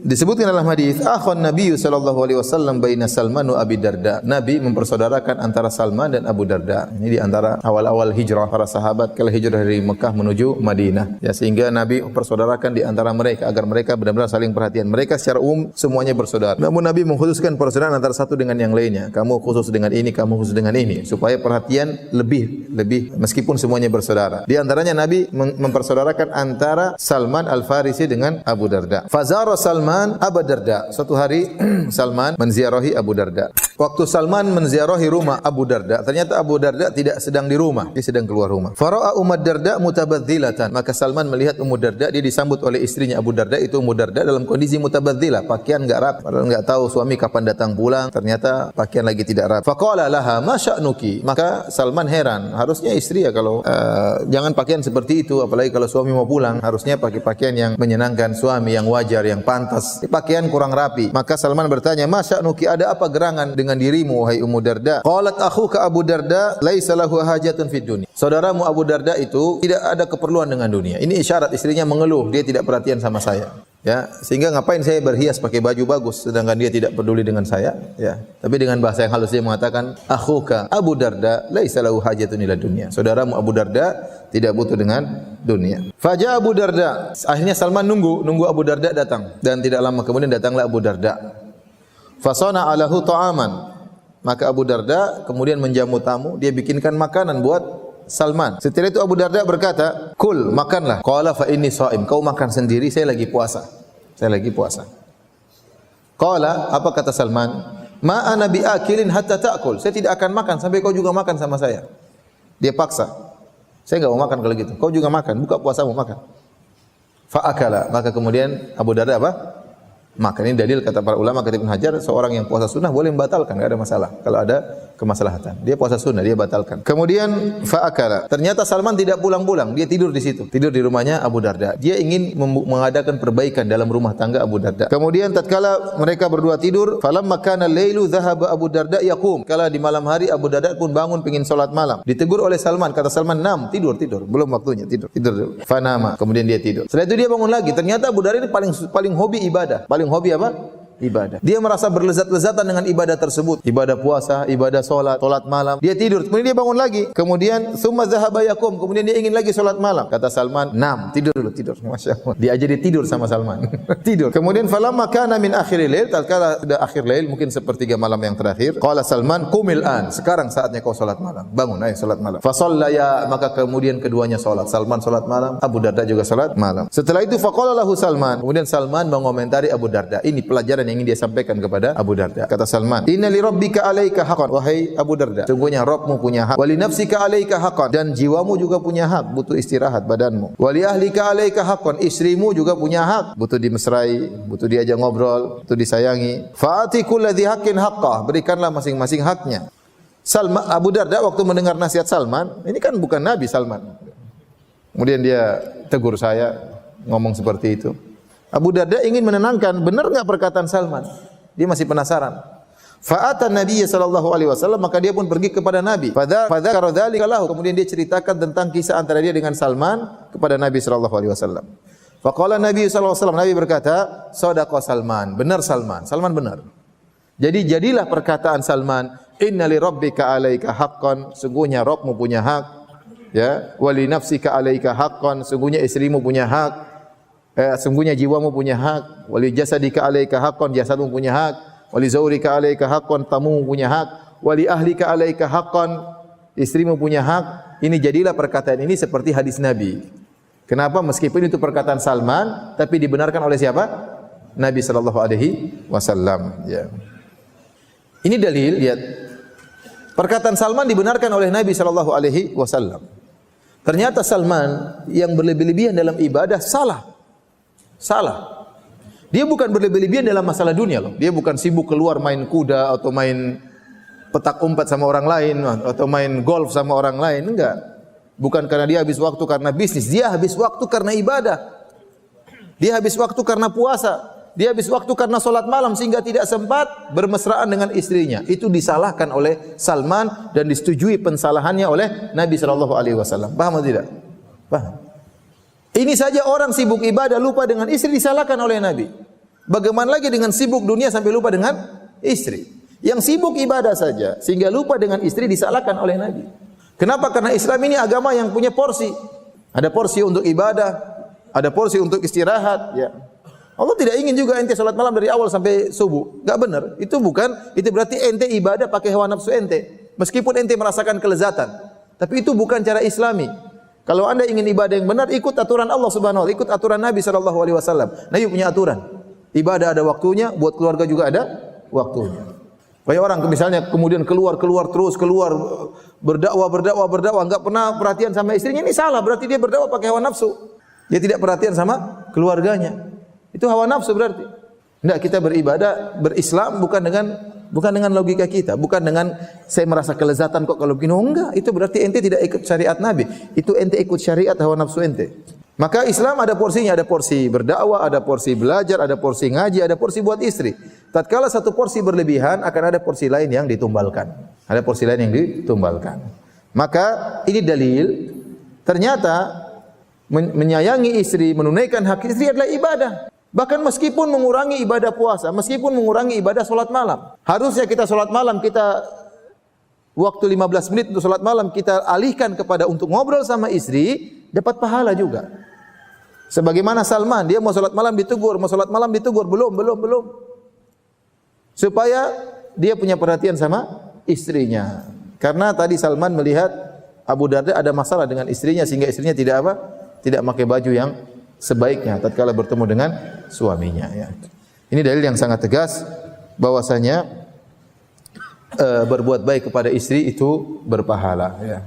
Disebutkan dalam hadis, "Akhon Nabi sallallahu alaihi wasallam baina Salman wa Abi Darda." Nabi mempersaudarakan antara Salman dan Abu Darda. Ini di antara awal-awal hijrah para sahabat kalau hijrah dari Mekah menuju Madinah. Ya, sehingga Nabi mempersaudarakan di antara mereka agar mereka benar-benar saling perhatian. Mereka secara umum semuanya bersaudara. Namun Nabi mengkhususkan persaudaraan antara satu dengan yang lainnya. Kamu khusus dengan ini, kamu khusus dengan ini, supaya perhatian lebih meskipun semuanya bersaudara. Di antaranya Nabi mempersaudarakan antara Salman Al-Farisi dengan Abu Darda. Fazara Salman Abu Darda. Suatu hari Salman menziarahi Abu Darda. Waktu Salman menziarahi rumah Abu Darda, ternyata Abu Darda tidak sedang di rumah, dia sedang keluar rumah. Fara'a Ummu Darda mutabadzilatan. Maka Salman melihat Ummu Darda, dia disambut oleh istrinya Abu Darda, itu Ummu Darda dalam kondisi mutabadzilah, pakaian enggak rapi, padahal enggak tahu suami kapan datang pulang, ternyata pakaian lagi tidak rapi. Faqala laha ma sya'nuki. Maka Salman heran, harusnya istri ya kalau jangan pakaian seperti itu, apalagi kalau suami mau pulang, harusnya pakai pakaian yang menyenangkan suami, yang wajar, yang pantas. Pakaian kurang rapi. Maka Salman bertanya, "Ma sya'nuki, ada apa gerangan dengan dirimu wahai Ummu Darda?" Qalat akhuka Abu Darda laisa lahu hajatun fid dunya. Saudaramu Abu Darda itu tidak ada keperluan dengan dunia. Ini isyarat istrinya mengeluh, dia tidak perhatian sama saya. Ya, sehingga ngapain saya berhias pakai baju bagus sedangkan dia tidak peduli dengan saya, ya. Tapi dengan bahasa yang halus dia mengatakan, "Akhuka Abu Darda laisa lahu hajatun ila dunya." Saudaramu Abu Darda tidak butuh dengan dunia. Faja Abu Darda. Akhirnya Salman nunggu Abu Darda datang, dan tidak lama kemudian datanglah Abu Darda. Fasana alahu ta'aman. Maka Abu Darda kemudian menjamu tamu, dia bikinkan makanan buat Salman. Setelah itu Abu Darda berkata, "Kul, makanlah." Qala fa inni shaim. Kau makan sendiri, saya lagi puasa. Saya lagi puasa. Qala, apa kata Salman? "Ma ana biakilin hatta ta'kul." Saya tidak akan makan sampai kau juga makan sama saya. Dia paksa. Saya enggak mau makan kalau gitu. Kau juga makan, buka puasamu makan. Fa akala. Maka kemudian Abu Darda apa? Maka ini dalil kata para ulama, kata Ibnu Hajar, seorang yang puasa sunnah boleh membatalkan, enggak ada masalah. Kalau ada kemaslahatan, dia puasa sunnah, dia batalkan. Kemudian fa'akala. Ternyata Salman tidak pulang-pulang, dia tidur di situ, tidur di rumahnya Abu Darda. Dia ingin mengadakan perbaikan dalam rumah tangga Abu Darda. Kemudian tatkala mereka berdua tidur, falamma kana al-lailu dhahaba Abu Darda yaqum. Kala di malam hari Abu Darda pun bangun ingin salat malam. Ditegur oleh Salman, kata Salman, "Nam, tidur, belum waktunya, tidur dulu." Fanama, kemudian dia tidur. Setelah itu dia bangun lagi. Ternyata Abu Darda ini paling hobi ibadah. Paling hobi apa? Ibadah. Dia merasa berlezat-lezatan dengan ibadah tersebut. Ibadah puasa, ibadah salat malam. Dia tidur, kemudian dia bangun lagi. Kemudian tsumma dzahaba yaqum, kemudian dia ingin lagi salat malam. Kata Salman, "Nam, tidur dulu, tidur." Masyaallah. Dia jadi tidur sama Salman. Tidur. Kemudian falamma kana min akhiril lail, tatkala sudah akhir lail, mungkin sepertiga malam yang terakhir, qala Salman, "Qumil an." Sekarang saatnya kau salat malam. Bangun, ayo salat malam. Fa shallaya, maka kemudian keduanya salat. Salman salat malam, Abu Darda juga salat malam. Setelah itu faqala lahu Salman. Kemudian Salman mengomentari Abu Darda. Ini pelajaran yang ingin dia sampaikan kepada Abu Darda. Kata Salman, "Inna li rabbika 'alaika haqqan." Wahai Abu Darda, sungguhnya Rabbmu punya hak. Wa li nafsika 'alaika haqqan, dan jiwamu juga punya hak, butuh istirahat badanmu. Wa li ahlika 'alaika haqqan, istrimu juga punya hak, butuh dimesrai, butuh diajak ngobrol, butuh disayangi. Fa'ati kulladzi haqqin haqqah, berikanlah masing-masing haknya. Salman, Abu Darda waktu mendengar nasihat Salman, ini kan bukan Nabi Salman. Kemudian dia tegur saya, ngomong seperti itu. Abu Darda ingin menenangkan, benar enggak perkataan Salman? Dia masih penasaran. Fa'atan Nabi sallallahu alaihi wasallam, maka dia pun pergi kepada Nabi. Fadzakara dzalika lahu, kemudian dia ceritakan tentang kisah antara dia dengan Salman kepada Nabi sallallahu alaihi wasallam. Faqala Nabi sallallahu alaihi wasallam, Nabi berkata, "Shadaqa Salman." Benar Salman, Salman benar. Jadi jadilah perkataan Salman, "Inna li rabbika 'alaika haqqan." Sungguhnya Rabbmu punya hak. Ya, "Wa li nafsika 'alaika haqqan." Sungguhnya istrimu punya hak. Sungguhnya jiwamu punya hak. Wali jasadika 'alaika haqqan, jasadmu punya hak. Wali zaurika 'alaika haqqan, tamumu punya hak. Wali ahlika 'alaika haqqan, istrimu punya hak. Ini jadilah perkataan ini seperti hadis Nabi. Kenapa? Meskipun itu perkataan Salman, tapi dibenarkan oleh siapa? Nabi sallallahu alaihi wasallam. Ya. Ini dalil, lihat. Perkataan Salman dibenarkan oleh Nabi sallallahu alaihi wasallam. Ternyata Salman yang berlebih-lebihan dalam ibadah salah. Dia bukan berlebih-lebihan dalam masalah dunia loh. Dia bukan sibuk keluar main kuda atau main petak umpet sama orang lain atau main golf sama orang lain, enggak. Bukan karena dia habis waktu karena bisnis, dia habis waktu karena ibadah. Dia habis waktu karena puasa, dia habis waktu karena salat malam sehingga tidak sempat bermesraan dengan istrinya. Itu disalahkan oleh Salman dan disetujui pensalahannya oleh Nabi sallallahu alaihi wasallam. Paham atau tidak? Paham. Ini saja orang sibuk ibadah lupa dengan istri disalahkan oleh Nabi. Bagaimana lagi dengan sibuk dunia sampai lupa dengan istri? Yang sibuk ibadah saja sehingga lupa dengan istri disalahkan oleh Nabi. Kenapa? Karena Islam ini agama yang punya porsi. Ada porsi untuk ibadah, ada porsi untuk istirahat, ya. Allah tidak ingin juga ente salat malam dari awal sampai subuh. Enggak benar. Itu berarti ente ibadah pakai hawa nafsu ente. Meskipun ente merasakan kelezatan, tapi itu bukan cara Islami. Kalau Anda ingin ibadah yang benar, ikut aturan Allah Subhanahu wa taala, ikut aturan Nabi sallallahu alaihi wasallam. Nabi punya aturan. Ibadah ada waktunya, buat keluarga juga ada waktunya. Banyak orang misalnya kemudian keluar berdakwah, enggak pernah perhatian sama istrinya, ini salah, berarti dia berdakwah pakai hawa nafsu. Dia tidak perhatian sama keluarganya. Itu hawa nafsu berarti. Enggak, kita beribadah, berislam bukan dengan logika kita, bukan dengan saya merasa kelezatan kok kalau begini. Enggak, itu berarti ente tidak ikut syariat Nabi. Itu ente ikut syariat hawa nafsu ente. Maka Islam ada porsinya, ada porsi berdakwah, ada porsi belajar, ada porsi ngaji, ada porsi buat istri. Tatkala satu porsi berlebihan, akan ada porsi lain yang ditumbalkan. Ada porsi lain yang ditumbalkan. Maka ini dalil, ternyata menyayangi istri, menunaikan hak istri adalah ibadah. Bahkan meskipun mengurangi ibadah puasa, meskipun mengurangi ibadah solat malam. Harusnya kita solat malam, kita waktu 15 menit untuk solat malam kita alihkan kepada untuk ngobrol sama istri, dapat pahala juga. Sebagaimana Salman, dia mau solat malam ditegur, belum. Supaya dia punya perhatian sama istrinya. Karena tadi Salman melihat Abu Darda ada masalah dengan istrinya sehingga istrinya tidak pakai baju yang sebaiknya tatkala bertemu dengan suaminya, ya. Ini dalil yang sangat tegas bahwasanya berbuat baik kepada istri itu berpahala, ya.